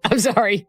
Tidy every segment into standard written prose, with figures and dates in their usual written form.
I'm sorry.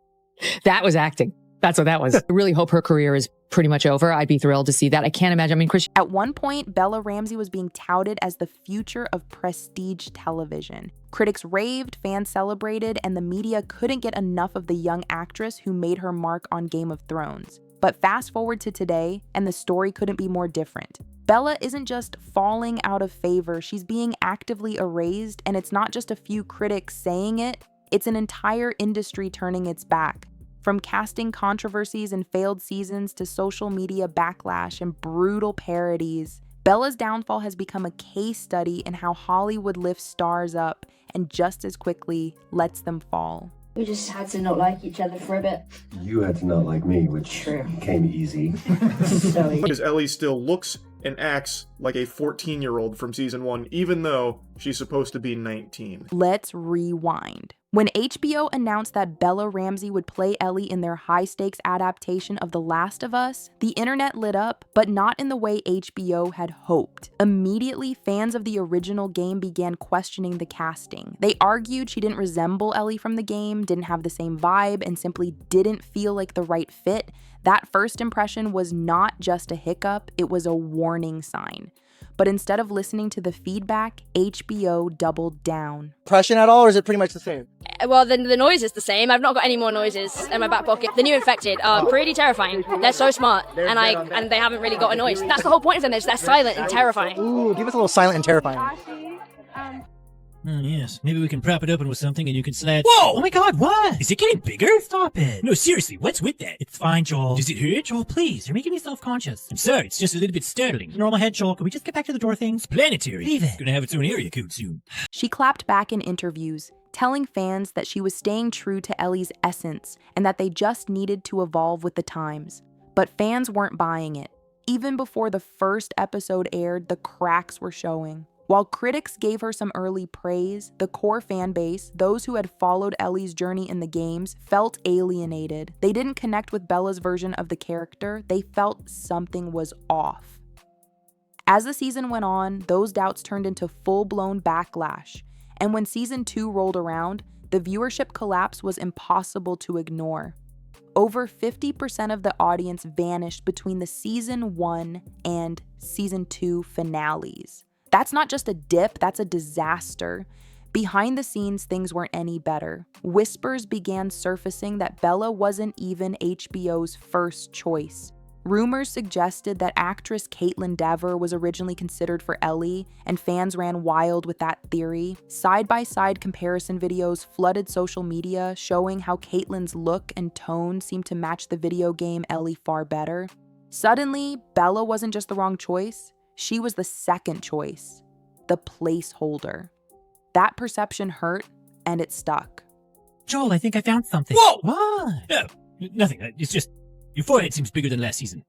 That was acting. That's what that was. I really hope her career is pretty much over. I'd be thrilled to see that. I can't imagine. I mean, Chris. At one point, Bella Ramsey was being touted as the future of prestige television. Critics raved, fans celebrated, and the media couldn't get enough of the young actress who made her mark on Game of Thrones. But fast forward to today, and the story couldn't be more different. Bella isn't just falling out of favor, she's being actively erased, and it's not just a few critics saying it, it's an entire industry turning its back. From casting controversies and failed seasons to social media backlash and brutal parodies, Bella's downfall has become a case study in how Hollywood lifts stars up and just as quickly lets them fall. We just had to not like each other for a bit. You had to not like me, which came easy. Because Ellie still looks and acts like a 14-year-old from season 1, even though she's supposed to be 19. Let's rewind. When HBO announced that Bella Ramsey would play Ellie in their high-stakes adaptation of The Last of Us, the internet lit up, but not in the way HBO had hoped. Immediately, fans of the original game began questioning the casting. They argued she didn't resemble Ellie from the game, didn't have the same vibe, and simply didn't feel like the right fit. That first impression was not just a hiccup, it was a warning sign. But instead of listening to the feedback, HBO doubled down. Impression at all, or is it pretty much the same? Well, the noise is the same. I've not got any more noises in my back pocket. The new infected are pretty terrifying. They're so smart, and they haven't really got a noise. That's the whole point of them. They're silent and terrifying. Ooh, give us a little silent and terrifying. Yes, maybe we can prop it open with something and you can slide. Whoa! Oh my god, what? Is it getting bigger? Stop it. No, seriously, what's with that? It's fine, Joel. Does it hurt? Joel, please, you're making me self-conscious. I'm sorry, it's just a little bit startling. Normal head, Joel. Can we just get back to the door thing? It's planetary. Leave it. It's gonna have its own area code soon. She clapped back in interviews, telling fans that she was staying true to Ellie's essence and that they just needed to evolve with the times. But fans weren't buying it. Even before the first episode aired, the cracks were showing. While critics gave her some early praise, the core fan base, those who had followed Ellie's journey in the games, felt alienated. They didn't connect with Bella's version of the character. They felt something was off. As the season went on, those doubts turned into full-blown backlash. And when season 2 rolled around, the viewership collapse was impossible to ignore. Over 50% of the audience vanished between the season 1 and season 2 finales. That's not just a dip, that's a disaster. Behind the scenes, things weren't any better. Whispers began surfacing that Bella wasn't even HBO's first choice. Rumors suggested that actress Caitlin Dever was originally considered for Ellie, and fans ran wild with that theory. Side-by-side comparison videos flooded social media, showing how Caitlin's look and tone seemed to match the video game Ellie far better. Suddenly, Bella wasn't just the wrong choice. She was the second choice, the placeholder. That perception hurt, and it stuck. Joel, I think I found something. Whoa! What? No, nothing. It's just your forehead seems bigger than last season.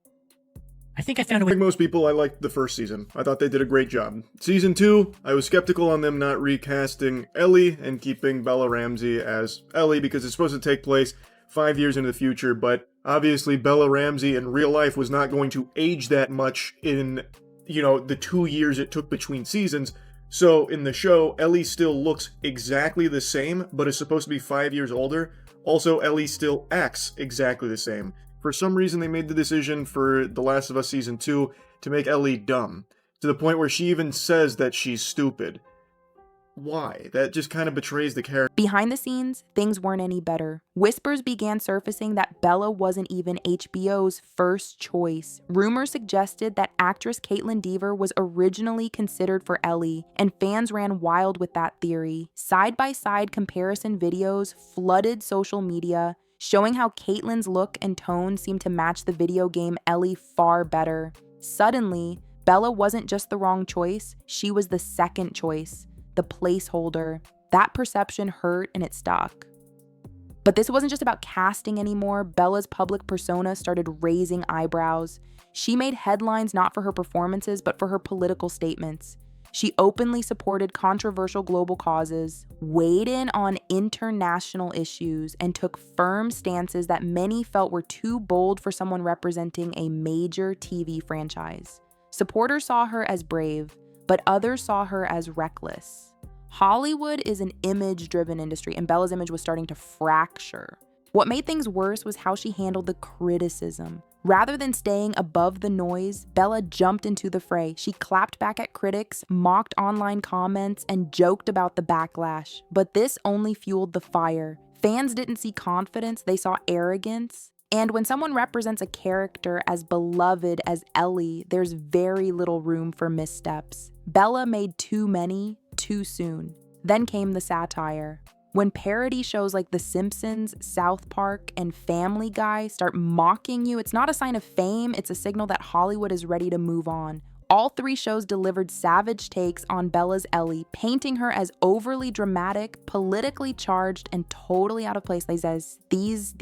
I think I found a way. Like most people, I liked the first season. I thought they did a great job. Season 2, I was skeptical on them not recasting Ellie and keeping Bella Ramsey as Ellie because it's supposed to take place 5 years into the future, but obviously Bella Ramsey in real life was not going to age that much in the 2 years it took between seasons. So in the show, Ellie still looks exactly the same, but is supposed to be 5 years older. Also, Ellie still acts exactly the same. For some reason, they made the decision for The Last of Us Season 2 to make Ellie dumb, to the point where she even says that she's stupid. Why? That just kind of betrays the character. Behind the scenes, things weren't any better. Whispers began surfacing that Bella wasn't even HBO's first choice. Rumors suggested that actress Caitlin Dever was originally considered for Ellie, and fans ran wild with that theory. Side-by-side comparison videos flooded social media, showing how Caitlin's look and tone seemed to match the video game Ellie far better. Suddenly, Bella wasn't just the wrong choice, she was the second choice. The placeholder. That perception hurt and it stuck. But this wasn't just about casting anymore. Bella's public persona started raising eyebrows. She made headlines not for her performances, but for her political statements. She openly supported controversial global causes, weighed in on international issues, and took firm stances that many felt were too bold for someone representing a major TV franchise. Supporters saw her as brave, but others saw her as reckless. Hollywood is an image-driven industry, and Bella's image was starting to fracture. What made things worse was how she handled the criticism. Rather than staying above the noise, Bella jumped into the fray. She clapped back at critics, mocked online comments, and joked about the backlash. But this only fueled the fire. Fans didn't see confidence, they saw arrogance. And when someone represents a character as beloved as Ellie, there's very little room for missteps. Bella made too many, too soon. Then came the satire. When parody shows like The Simpsons, South Park, and Family Guy start mocking you, it's not a sign of fame, it's a signal that Hollywood is ready to move on. All three shows delivered savage takes on Bella's Ellie, painting her as overly dramatic, politically charged, and totally out of place. They says these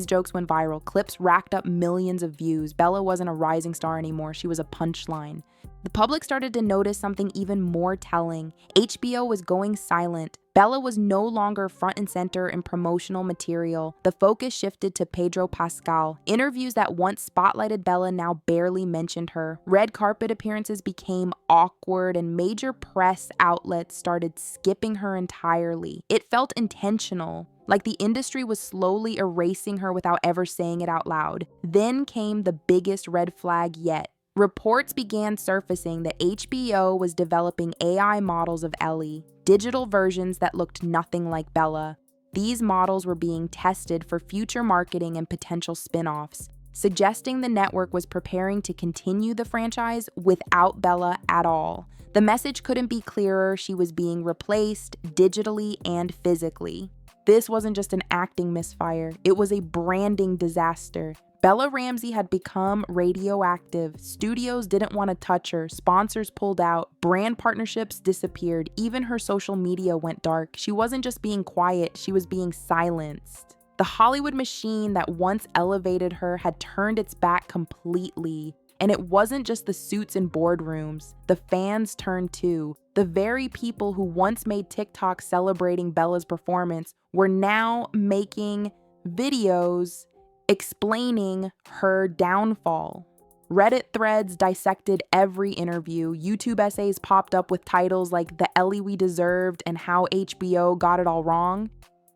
jokes went viral. Clips racked up millions of views. Bella wasn't a rising star anymore. She was a punchline. The public started to notice something even more telling. HBO was going silent. Bella was no longer front and center in promotional material. The focus shifted to Pedro Pascal. Interviews that once spotlighted Bella now barely mentioned her. Red carpet appearances became awkward, and major press outlets started skipping her entirely. It felt intentional, like the industry was slowly erasing her without ever saying it out loud. Then came the biggest red flag yet. Reports began surfacing that HBO was developing AI models of Ellie, digital versions that looked nothing like Bella. These models were being tested for future marketing and potential spin-offs, suggesting the network was preparing to continue the franchise without Bella at all. The message couldn't be clearer. She was being replaced digitally and physically. This wasn't just an acting misfire, it was a branding disaster. Bella Ramsey had become radioactive. Studios didn't want to touch her. Sponsors pulled out. Brand partnerships disappeared. Even her social media went dark. She wasn't just being quiet, she was being silenced. The Hollywood machine that once elevated her had turned its back completely. And it wasn't just the suits in boardrooms. The fans turned too. The very people who once made TikTok celebrating Bella's performance were now making videos explaining her downfall. Reddit threads dissected every interview. YouTube essays popped up with titles like "The Ellie We Deserved" and "How HBO Got It All Wrong."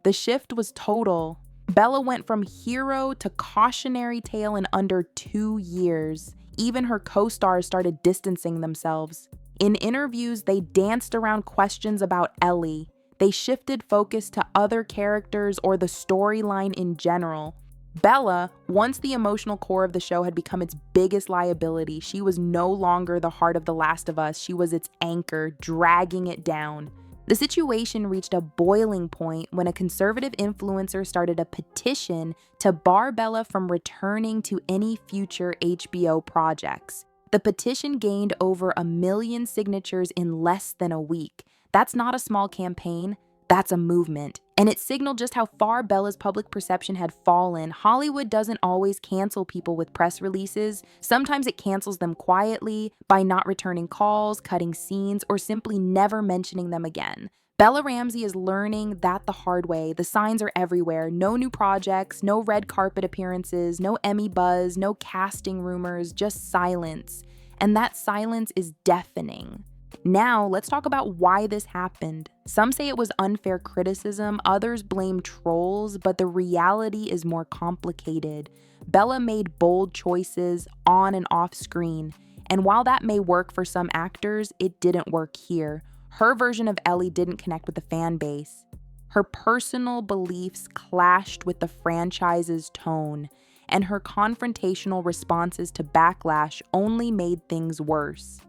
The shift was total. Bella went from hero to cautionary tale in under 2 years. Even her co-stars started distancing themselves. In interviews, they danced around questions about Ellie. They shifted focus to other characters or the storyline in general. Bella, once the emotional core of the show, had become its biggest liability. She was no longer the heart of The Last of Us. She was its anchor, dragging it down. The situation reached a boiling point when a conservative influencer started a petition to bar Bella from returning to any future HBO projects. The petition gained over 1 million signatures in less than a week. That's not a small campaign. That's a movement. And it signaled just how far Bella's public perception had fallen. Hollywood doesn't always cancel people with press releases. Sometimes it cancels them quietly by not returning calls, cutting scenes, or simply never mentioning them again. Bella Ramsey is learning that the hard way. The signs are everywhere. No new projects, no red carpet appearances, no Emmy buzz, no casting rumors, just silence. And that silence is deafening. Now, let's talk about why this happened. Some say it was unfair criticism, others blame trolls, but the reality is more complicated. Bella made bold choices on and off screen, and while that may work for some actors, it didn't work here. Her version of Ellie didn't connect with the fan base. Her personal beliefs clashed with the franchise's tone, and her confrontational responses to backlash only made things worse.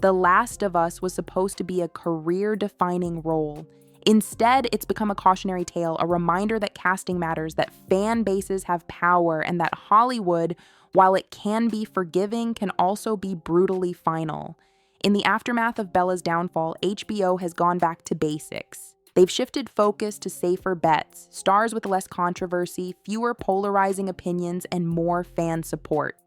The Last of Us was supposed to be a career-defining role. Instead, it's become a cautionary tale, a reminder that casting matters, that fan bases have power, and that Hollywood, while it can be forgiving, can also be brutally final. In the aftermath of Bella's downfall, HBO has gone back to basics. They've shifted focus to safer bets, stars with less controversy, fewer polarizing opinions, and more fan support.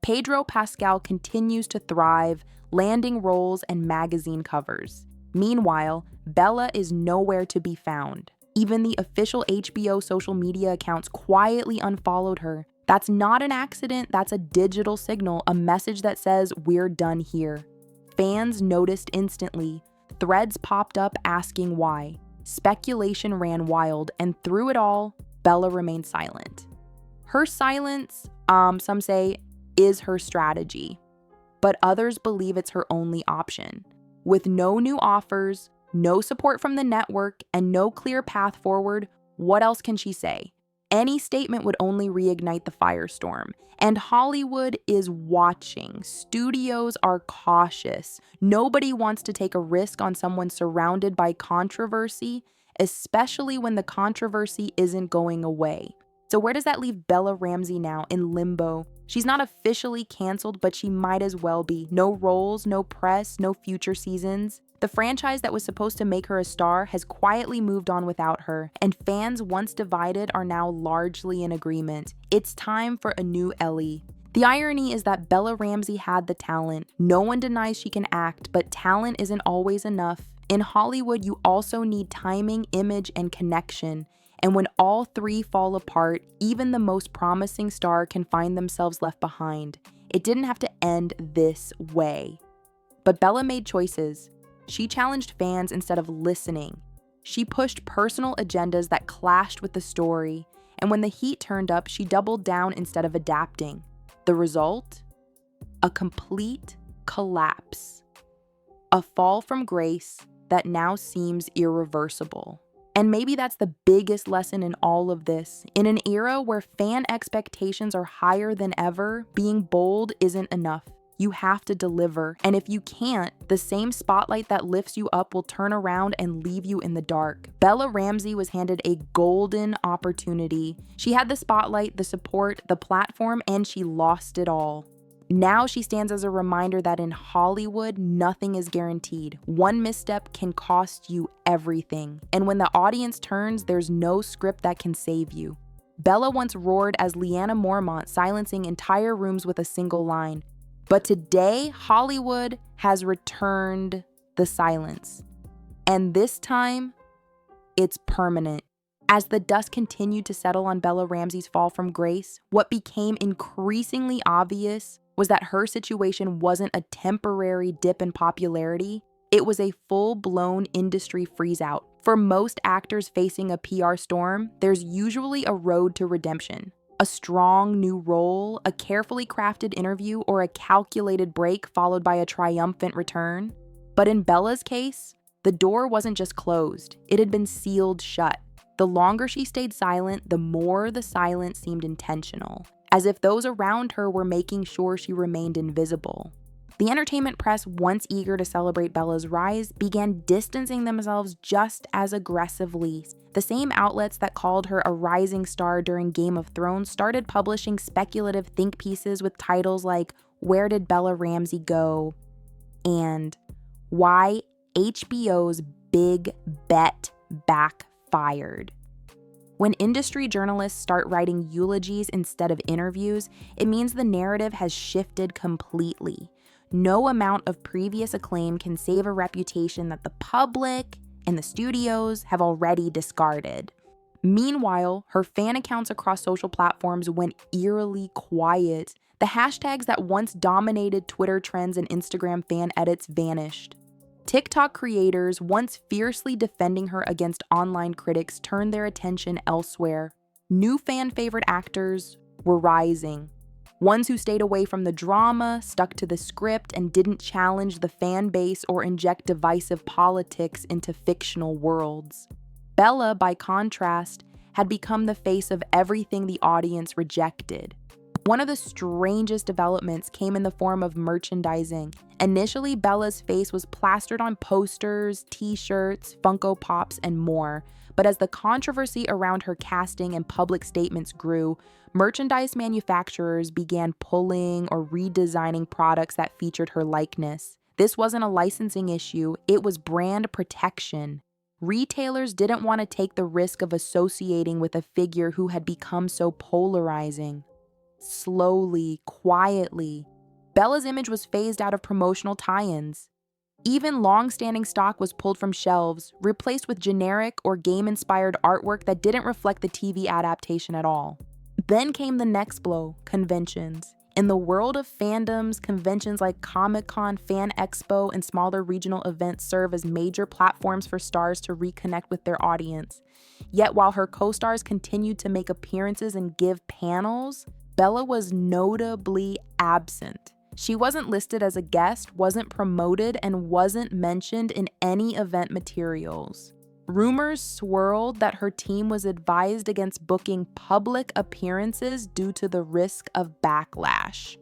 Pedro Pascal continues to thrive, landing roles and magazine covers. Meanwhile, Bella is nowhere to be found. Even the official HBO social media accounts quietly unfollowed her. That's not an accident, that's a digital signal, a message that says we're done here. Fans noticed instantly. Threads popped up asking why. Speculation ran wild, and through it all, Bella remained silent. Her silence, some say, is her strategy, but others believe it's her only option. With no new offers, no support from the network, and no clear path forward, what else can she say? Any statement would only reignite the firestorm. And Hollywood is watching. Studios are cautious. Nobody wants to take a risk on someone surrounded by controversy, especially when the controversy isn't going away. So where does that leave Bella Ramsey now? In limbo. She's not officially canceled, but she might as well be. No roles, no press, no future seasons. The franchise that was supposed to make her a star has quietly moved on without her, and fans once divided are now largely in agreement. It's time for a new Ellie. The irony is that Bella Ramsey had the talent. No one denies she can act, but talent isn't always enough. In Hollywood, you also need timing, image, and connection. And when all three fall apart, even the most promising star can find themselves left behind. It didn't have to end this way. But Bella made choices. She challenged fans instead of listening. She pushed personal agendas that clashed with the story. And when the heat turned up, she doubled down instead of adapting. The result? A complete collapse. A fall from grace that now seems irreversible. And maybe that's the biggest lesson in all of this. In an era where fan expectations are higher than ever, being bold isn't enough. You have to deliver. And if you can't, the same spotlight that lifts you up will turn around and leave you in the dark. Bella Ramsey was handed a golden opportunity. She had the spotlight, the support, the platform, and she lost it all. Now she stands as a reminder that in Hollywood, nothing is guaranteed. One misstep can cost you everything. And when the audience turns, there's no script that can save you. Bella once roared as Leanna Mormont, silencing entire rooms with a single line. But today, Hollywood has returned the silence. And this time, it's permanent. As the dust continued to settle on Bella Ramsey's fall from grace, what became increasingly obvious was that her situation wasn't a temporary dip in popularity. It was a full-blown industry freeze-out. For most actors facing a PR storm, there's usually a road to redemption. A strong new role, a carefully crafted interview, or a calculated break followed by a triumphant return. But in Bella's case, the door wasn't just closed, it had been sealed shut. The longer she stayed silent, the more the silence seemed intentional, as if those around her were making sure she remained invisible. The entertainment press, once eager to celebrate Bella's rise, began distancing themselves just as aggressively. The same outlets that called her a rising star during Game of Thrones started publishing speculative think pieces with titles like "Where Did Bella Ramsey Go?" and "Why HBO's Big Bet Backfired." When industry journalists start writing eulogies instead of interviews, it means the narrative has shifted completely. No amount of previous acclaim can save a reputation that the public and the studios have already discarded. Meanwhile, her fan accounts across social platforms went eerily quiet. The hashtags that once dominated Twitter trends and Instagram fan edits vanished. TikTok creators, once fiercely defending her against online critics, turned their attention elsewhere. New fan-favorite actors were rising. Ones who stayed away from the drama, stuck to the script, and didn't challenge the fan base or inject divisive politics into fictional worlds. Bella, by contrast, had become the face of everything the audience rejected. One of the strangest developments came in the form of merchandising. Initially, Bella's face was plastered on posters, t-shirts, Funko Pops, and more. But as the controversy around her casting and public statements grew, merchandise manufacturers began pulling or redesigning products that featured her likeness. This wasn't a licensing issue, it was brand protection. Retailers didn't want to take the risk of associating with a figure who had become so polarizing. Slowly, quietly, Bella's image was phased out of promotional tie-ins. Even long-standing stock was pulled from shelves, replaced with generic or game-inspired artwork that didn't reflect the TV adaptation at all. Then came the next blow, conventions. In the world of fandoms, conventions like Comic-Con, Fan Expo, and smaller regional events serve as major platforms for stars to reconnect with their audience. Yet while her co-stars continued to make appearances and give panels, Bella was notably absent. She wasn't listed as a guest, wasn't promoted, and wasn't mentioned in any event materials. Rumors swirled that her team was advised against booking public appearances due to the risk of backlash.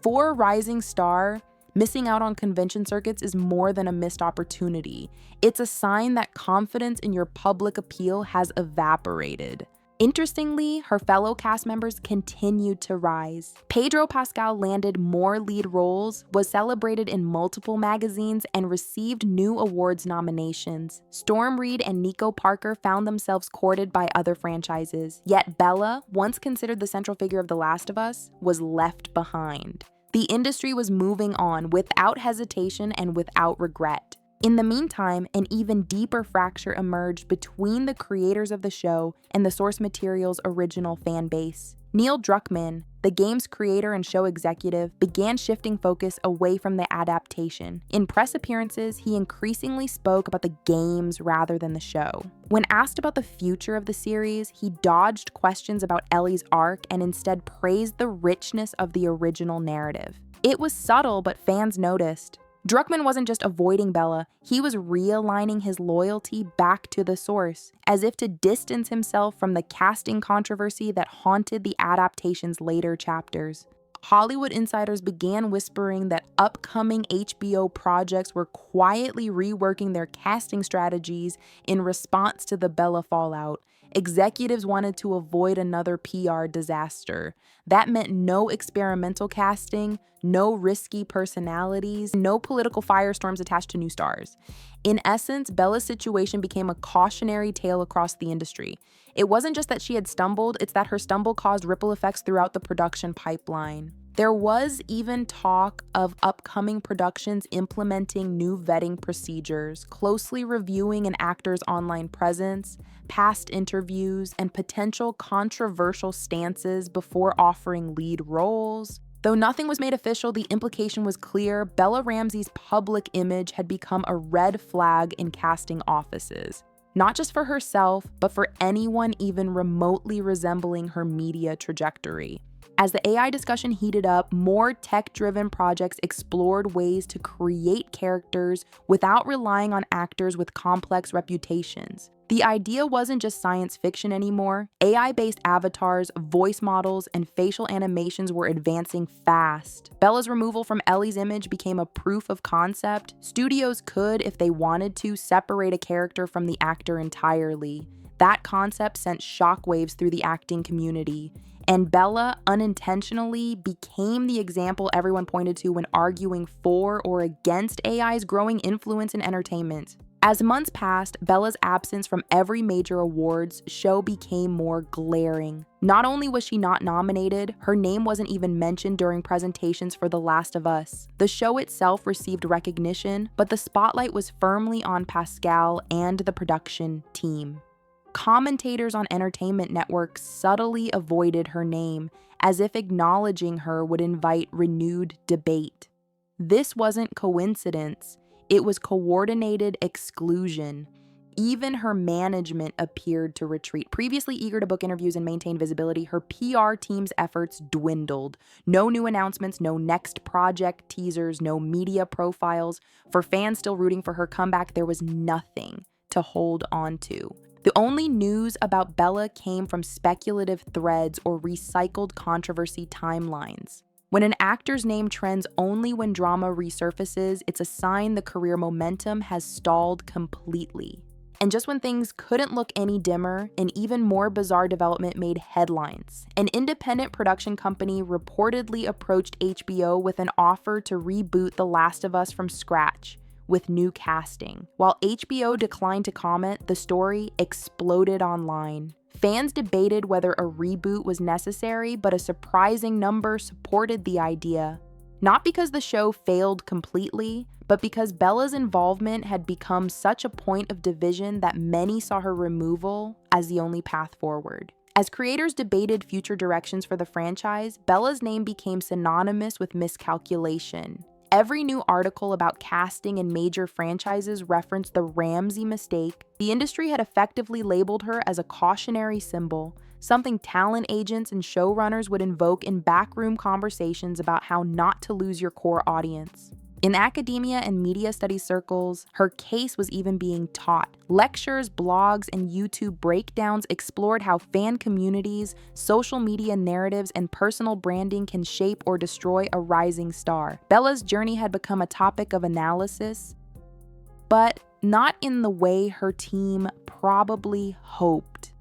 For a rising star, missing out on convention circuits is more than a missed opportunity. It's a sign that confidence in your public appeal has evaporated. Interestingly, her fellow cast members continued to rise. Pedro Pascal landed more lead roles, was celebrated in multiple magazines, and received new awards nominations. Storm Reid and Nico Parker found themselves courted by other franchises, yet Bella, once considered the central figure of The Last of Us, was left behind. The industry was moving on without hesitation and without regret. In the meantime, an even deeper fracture emerged between the creators of the show and the source material's original fan base. Neil Druckmann, the game's creator and show executive, began shifting focus away from the adaptation. In press appearances, he increasingly spoke about the games rather than the show. When asked about the future of the series, he dodged questions about Ellie's arc and instead praised the richness of the original narrative. It was subtle, but fans noticed. Druckmann wasn't just avoiding Bella, he was realigning his loyalty back to the source, as if to distance himself from the casting controversy that haunted the adaptation's later chapters. Hollywood insiders began whispering that upcoming HBO projects were quietly reworking their casting strategies in response to the Bella fallout. Executives wanted to avoid another PR disaster. That meant no experimental casting, no risky personalities, no political firestorms attached to new stars. In essence, Bella's situation became a cautionary tale across the industry. It wasn't just that she had stumbled, it's that her stumble caused ripple effects throughout the production pipeline. There was even talk of upcoming productions implementing new vetting procedures, closely reviewing an actor's online presence, past interviews, and potential controversial stances before offering lead roles. Though nothing was made official, the implication was clear: Bella Ramsey's public image had become a red flag in casting offices. Not just for herself, but for anyone even remotely resembling her media trajectory. As the AI discussion heated up, more tech-driven projects explored ways to create characters without relying on actors with complex reputations. The idea wasn't just science fiction anymore. AI-based avatars, voice models, and facial animations were advancing fast. Bella's removal from Ellie's image became a proof of concept. Studios could, if they wanted to, separate a character from the actor entirely. That concept sent shockwaves through the acting community. And Bella unintentionally became the example everyone pointed to when arguing for or against AI's growing influence in entertainment. As months passed, Bella's absence from every major awards show became more glaring. Not only was she not nominated, her name wasn't even mentioned during presentations for The Last of Us. The show itself received recognition, but the spotlight was firmly on Pascal and the production team. Commentators on entertainment networks subtly avoided her name, as if acknowledging her would invite renewed debate. This wasn't coincidence, it was coordinated exclusion. Even her management appeared to retreat. Previously eager to book interviews and maintain visibility, her PR team's efforts dwindled. No new announcements, no next project teasers, no media profiles. For fans still rooting for her comeback, there was nothing to hold on to. The only news about Bella came from speculative threads or recycled controversy timelines. When an actor's name trends only when drama resurfaces, it's a sign the career momentum has stalled completely. And just when things couldn't look any dimmer, an even more bizarre development made headlines. An independent production company reportedly approached HBO with an offer to reboot The Last of Us from scratch, with new casting. While HBO declined to comment, the story exploded online. Fans debated whether a reboot was necessary, but a surprising number supported the idea. Not because the show failed completely, but because Bella's involvement had become such a point of division that many saw her removal as the only path forward. As creators debated future directions for the franchise, Bella's name became synonymous with miscalculation. Every new article about casting in major franchises referenced the Ramsey mistake. The industry had effectively labeled her as a cautionary symbol, something talent agents and showrunners would invoke in backroom conversations about how not to lose your core audience. In academia and media studies circles, her case was even being taught. Lectures, blogs, and YouTube breakdowns explored how fan communities, social media narratives, and personal branding can shape or destroy a rising star. Bella's journey had become a topic of analysis, but not in the way her team probably hoped.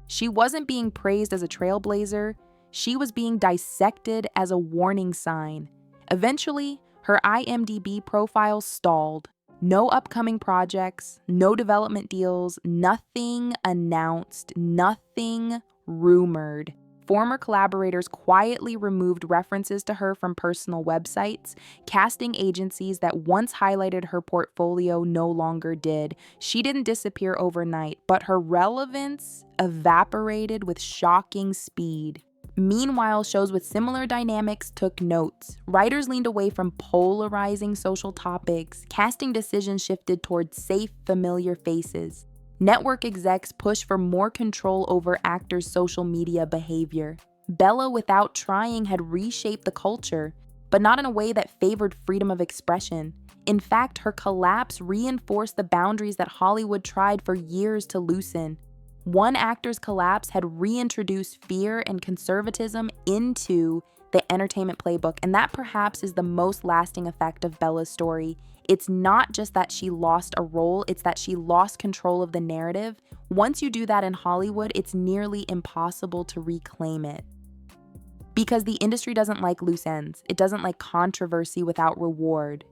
She wasn't being praised as a trailblazer, she was being dissected as a warning sign. Eventually, her IMDb profile stalled. No upcoming projects, no development deals, nothing announced, nothing rumored. Former collaborators quietly removed references to her from personal websites. Casting agencies that once highlighted her portfolio no longer did. She didn't disappear overnight, but her relevance evaporated with shocking speed. Meanwhile, shows with similar dynamics took notes. Writers leaned away from polarizing social topics. Casting decisions shifted toward safe, familiar faces. Network execs pushed for more control over actors' social media behavior. Bella, without trying, had reshaped the culture, but not in a way that favored freedom of expression. In fact, her collapse reinforced the boundaries that Hollywood tried for years to loosen. One actor's collapse had reintroduced fear and conservatism into the entertainment playbook, and that perhaps is the most lasting effect of Bella's story. It's not just that she lost a role, it's that she lost control of the narrative. Once you do that in Hollywood, it's nearly impossible to reclaim it. Because the industry doesn't like loose ends. It doesn't like controversy without reward.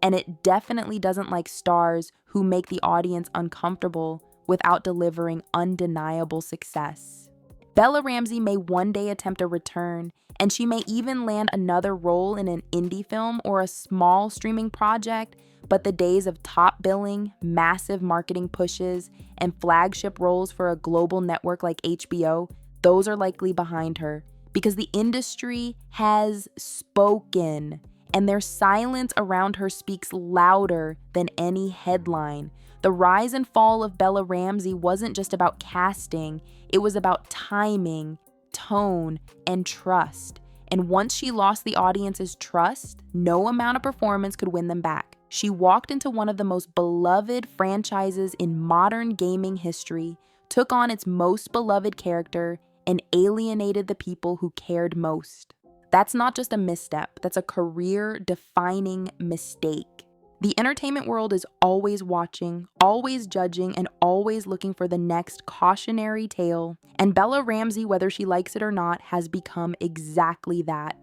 And it definitely doesn't like stars who make the audience uncomfortable without delivering undeniable success. Bella Ramsey may one day attempt a return, and she may even land another role in an indie film or a small streaming project, but the days of top billing, massive marketing pushes, and flagship roles for a global network like HBO, those are likely behind her, because the industry has spoken, and their silence around her speaks louder than any headline. The rise and fall of Bella Ramsey wasn't just about casting, it was about timing, tone, and trust. And once she lost the audience's trust, no amount of performance could win them back. She walked into one of the most beloved franchises in modern gaming history, took on its most beloved character, and alienated the people who cared most. That's not just a misstep, that's a career-defining mistake. The entertainment world is always watching, always judging, and always looking for the next cautionary tale. And Bella Ramsey, whether she likes it or not, has become exactly that.